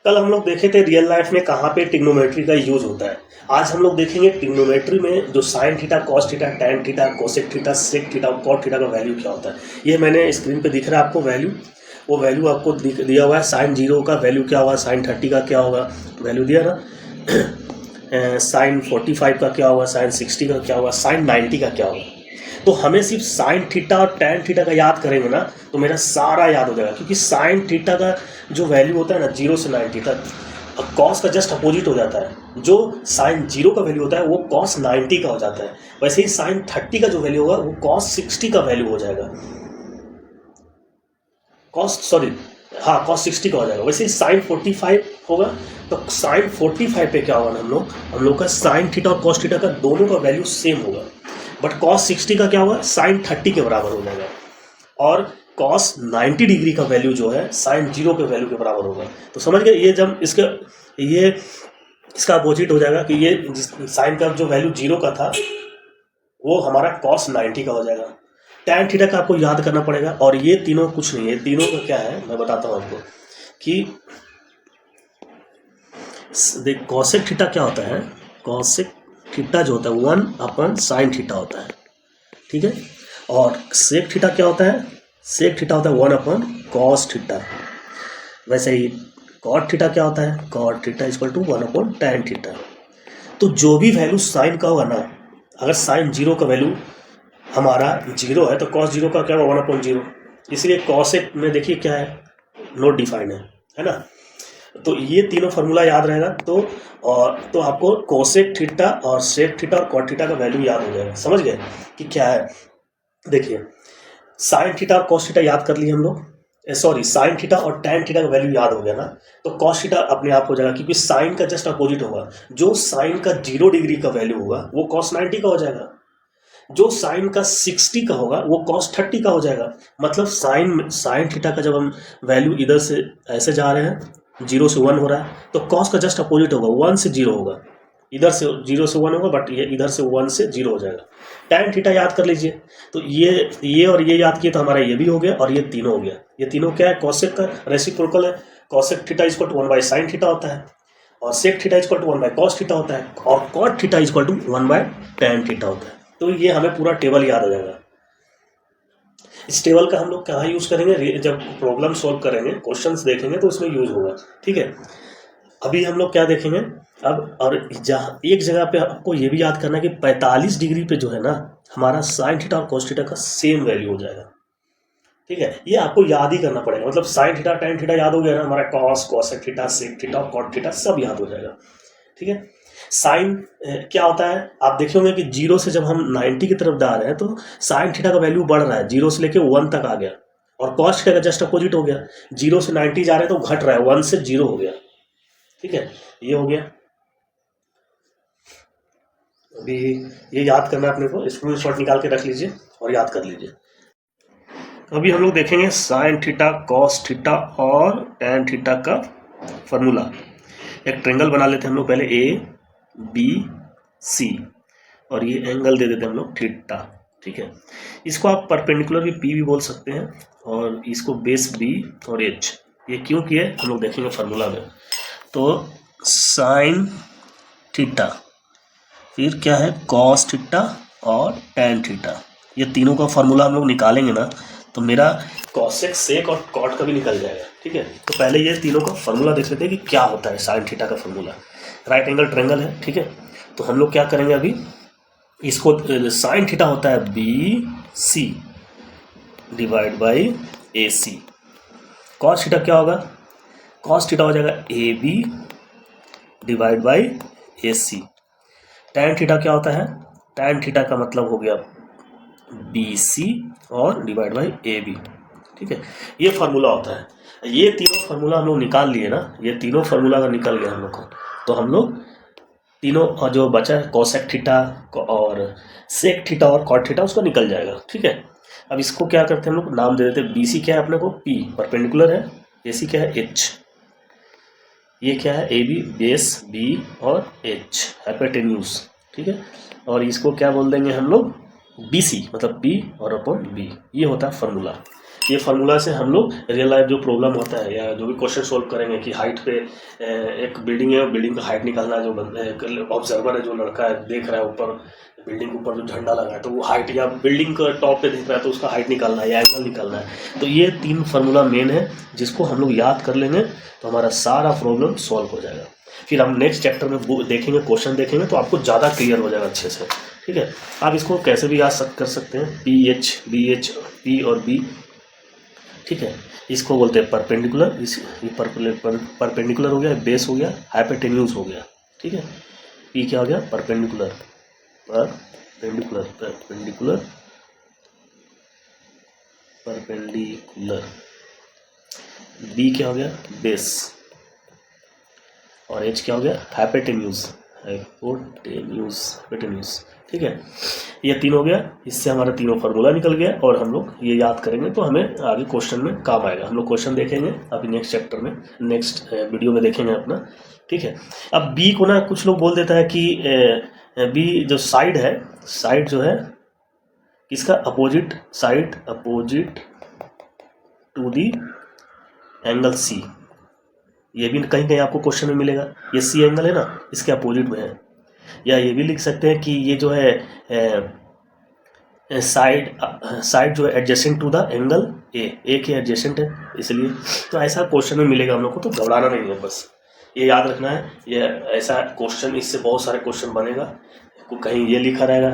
कल हम लोग देखे थे रियल लाइफ में कहाँ पे ट्रिग्नोमेट्री का यूज होता है। आज हम लोग देखेंगे ट्रिग्नोमेट्री में जो sine theta, cos theta, tan theta, cosec theta, sec theta और कॉट थीटा का वैल्यू क्या होता है। ये मैंने स्क्रीन पे दिख रहा है आपको वैल्यू, वो वैल्यू आपको दिया हुआ है। साइन 0 का वैल्यू क्या होगा, साइन 30 का क्या होगा, वैल्यू दिया ना। साइन 45 का क्या होगा, साइन 60 का क्या होगा, साइन 90 का क्या होगा। तो हमें सिर्फ साइन थीटा और टैन थीटा का याद करेंगे ना तो मेरा सारा याद हो जाएगा, क्योंकि साइन थीटा का जो वैल्यू होता है ना 0 से 90 तक, कॉस का जस्ट अपोजिट हो जाता है। जो साइन 0 का वैल्यू होता है वो कॉस 90 का हो जाता है। वैसे ही साइन 30 का जो वैल्यू होगा वो कॉस 60 का वैल्यू हो जाएगा, कॉस 60 का हो जाएगा। वैसे ही साइन 45 होगा तो साइन 45 पे क्या होगा ना, हम लोग का साइन थीटा और कॉस थीटा का दोनों का वैल्यू सेम होगा, बट कॉस 60 का क्या होगा, साइन 30 के बराबर हो जाएगा। और कॉस 90 डिग्री का वैल्यू जो है साइन 0 के वैल्यू के बराबर होगा। तो समझ गए, ये जब इसका अपोजिट हो जाएगा कि ये साइन का जो वैल्यू 0 का था वो हमारा कॉस 90 का हो जाएगा। टैन थीटा का आपको याद करना पड़ेगा। और ये तीनों कुछ नहीं है, तीनों का क्या है मैं बताता हूँ आपको कि देख कॉसेक थीटा क्या होता है। कॉसेक थीटा जो होता है 1 साइन थीटा होता है, ठीक है। और सेक थीटा क्या होता है, सेक थीटा होता है 1 कॉस थीटा। वैसे ही कॉट थीटा क्या होता है, cot theta equal to 1 tan theta. तो जो भी वैल्यू साइन का होगा ना, अगर साइन 0 का वैल्यू हमारा 0 है तो कॉस 0 का क्या होगा 1/0। इसलिए कॉसेक में देखिए क्या है, नोट डिफाइंड है ना। तो ये तीनों फार्मूला याद रहेगा तो आपको कोसेक थीटा और सेक थीटा और कॉट थीटा का वैल्यू याद हो जाएगा। समझ गए कि क्या है। देखिए साइन थीटा और कॉस थीटा याद कर लिए हम लोग, साइन थीटा और टैन थीटा का वैल्यू याद हो गया ना, तो कॉस थीटा अपने आप हो जाएगा, क्योंकि साइन का जस्ट अपोजिट होगा। जो साइन का 0 डिग्री का वैल्यू होगा वो कॉस 90 का हो जाएगा, जो साइन का 60 का होगा वो कॉस 30 का हो जाएगा। मतलब साइन थीटा का जब हम वैल्यू इधर से ऐसे जा रहे हैं, 0 से 1 हो रहा है, तो कॉस का जस्ट अपोजिट होगा, 1 से 0 होगा। इधर से 0 से 1 होगा, बट ये इधर से 1 से 0 हो जाएगा। टैन थीटा याद कर लीजिए, तो ये और ये याद किए तो हमारा ये भी हो गया और ये तीनों हो गया। ये तीनों क्या है, कॉसेक का रेसिप्रोकल है। Cosec theta equal to 1 sine theta होता है, और sec theta equal to 1 cos theta होता है, और cot theta equal to 1 tan theta होता है। तो ये हमें पूरा टेबल याद हो जाएगा। इस टेबल का हम लोग कहाँ यूज़ करेंगे, जब प्रॉब्लम सॉल्व करेंगे, क्वेश्चंस देखेंगे तो उसमें यूज़ होगा, ठीक है। अभी हम लोग क्या देखेंगे अब, और जहाँ एक जगह पे आपको ये भी याद करना है कि 45 डिग्री पे जो है ना हमारा साइन थीटा और कॉस थीटा का सेम वैल्यू हो जाएगा, ठीक है। ये आपको याद ही करना पड़ेगा। मतलब साइन थीटा टैन थीटा याद हो गया ना, हमारा cos, cosec theta, sec theta और कॉट थीटा सब याद हो जाएगा, ठीक है। साइन क्या होता है, आप देखे होंगे कि 0 से जब हम 90 की तरफ जा रहे हैं तो साइन थीटा का वैल्यू बढ़ रहा है, 0 से लेके 1 तक आ गया। और कॉस थीटा का जस्ट अपोजिट हो गया, 0 से 90 जा रहे हैं तो घट रहा है, 1 से 0 हो गया, ठीक है। ये हो गया। अभी ये याद करना है अपने को, स्क्रीन शॉट निकाल के रख लीजिए और याद कर लीजिए। अभी हम लोग देखेंगे साइन थीटा, कॉस थीटा और टैन थीटा का फॉर्मूला। एक ट्रायंगल बना लेते हैं हम लोग पहले, ABC, और ये एंगल दे देते हैं हम लोग थीटा, ठीक है। इसको आप परपेंडिकुलर भी P भी बोल सकते हैं, और इसको बेस B और H। ये क्यों किए हम लोग देखेंगे फार्मूला में। तो साइन थीटा, फिर क्या है कॉस थीटा और टैन थीटा, ये तीनों का फार्मूला हम लोग निकालेंगे ना तो मेरा कॉसेक, सेक और कॉट का भी निकल जाएगा, ठीक है। तो पहले ये तीनों का फार्मूला देख लेते हैं कि क्या होता है साइन थीटा का फार्मूला। राइट एंगल ट्रायंगल है, ठीक है। तो हम लोग क्या करेंगे अभी, इसको साइन थीटा होता है BC divide by AC। Cos theta क्या होगा, कॉस थीटा हो जाएगा AB divide by AC। Tan theta क्या होता है, टैन थीटा का मतलब हो गया BC और डिवाइड बाई AB, ठीक है। ये फार्मूला होता है। ये तीनों फार्मूला हम लोग निकाल लिए ना, ये तीनों फार्मूला का निकल गया हम लोग को। तो हम लोग तीनों जो बचा है कॉसेक थीटा और सेक थीटा और कॉट थीटा, उसको निकल जाएगा, ठीक है। अब इसको क्या करते हैं हम लोग, नाम दे देते हैं। BC क्या है अपने को, P परपेंडिकुलर है, AC क्या है H, ये क्या है AB बेस B और H हाइपोटेन्यूज, ठीक है। और इसको क्या बोल देंगे हम लोग, BC मतलब P और अपॉन B, ये होता है फार्मूला। ये फार्मूला से हम लोग रियल लाइफ जो प्रॉब्लम होता है या जो भी क्वेश्चन सोल्व करेंगे कि हाइट पे एक बिल्डिंग है, बिल्डिंग का हाइट निकालना है, जो ऑब्जर्वर है, जो लड़का है देख रहा है ऊपर बिल्डिंग के ऊपर जो झंडा लगा है, तो वो हाइट, या बिल्डिंग का टॉप पे दिख रहा है तो उसका हाइट निकालना है या एंगल निकालना है। तो ये 3 फार्मूला मेन है, जिसको हम लोग याद कर लेंगे तो हमारा सारा प्रॉब्लम सॉल्व हो जाएगा। फिर हम नेक्स्ट चैप्टर में देखेंगे, क्वेश्चन देखेंगे तो आपको ज़्यादा क्लियर हो जाएगा अच्छे से। ठीक है, आप इसको कैसे भी याद कर सकते हैं, PH, BH, P और B। ठीक है, इसको बोलते हैं परपेंडिकुलर, ये परपेंडिकुलर हो गया, बेस हो गया, हाइपोटेन्यूज हो गया। ठीक है, P क्या हो गया, perpendicular, perpendicular, perpendicular, perpendicular. B क्या हो गया, बेस, और H क्या हो गया, हाइपोटेन्यूज, हाइपोटेन्यूज, हाइपोटेन्यूज। ठीक है, ये 3 हो गया। इससे हमारा तीनों फार्मूला निकल गया और हम लोग ये याद करेंगे तो हमें आगे क्वेश्चन में काम आएगा। हम लोग क्वेश्चन देखेंगे अभी नेक्स्ट चैप्टर में, नेक्स्ट वीडियो में देखेंगे अपना। ठीक है, अब बी को ना कुछ लोग बोल देता है कि बी जो साइड है, साइड जो है इसका opposite side, opposite to the angle C. ये भी कहीं कहीं आपको क्वेश्चन में मिलेगा, ये सी एंगल है ना, इसके अपोजिट में है। या ये भी लिख सकते हैं कि ये जो है साइड जो है adjacent to the angle A के एडजेसेंट है, इसलिए। तो ऐसा क्वेश्चन में मिलेगा हम लोग को, तो घबराना नहीं है, बस ये याद रखना है। ये ऐसा क्वेश्चन, इससे बहुत सारे क्वेश्चन बनेगा, कहीं ये लिखा रहेगा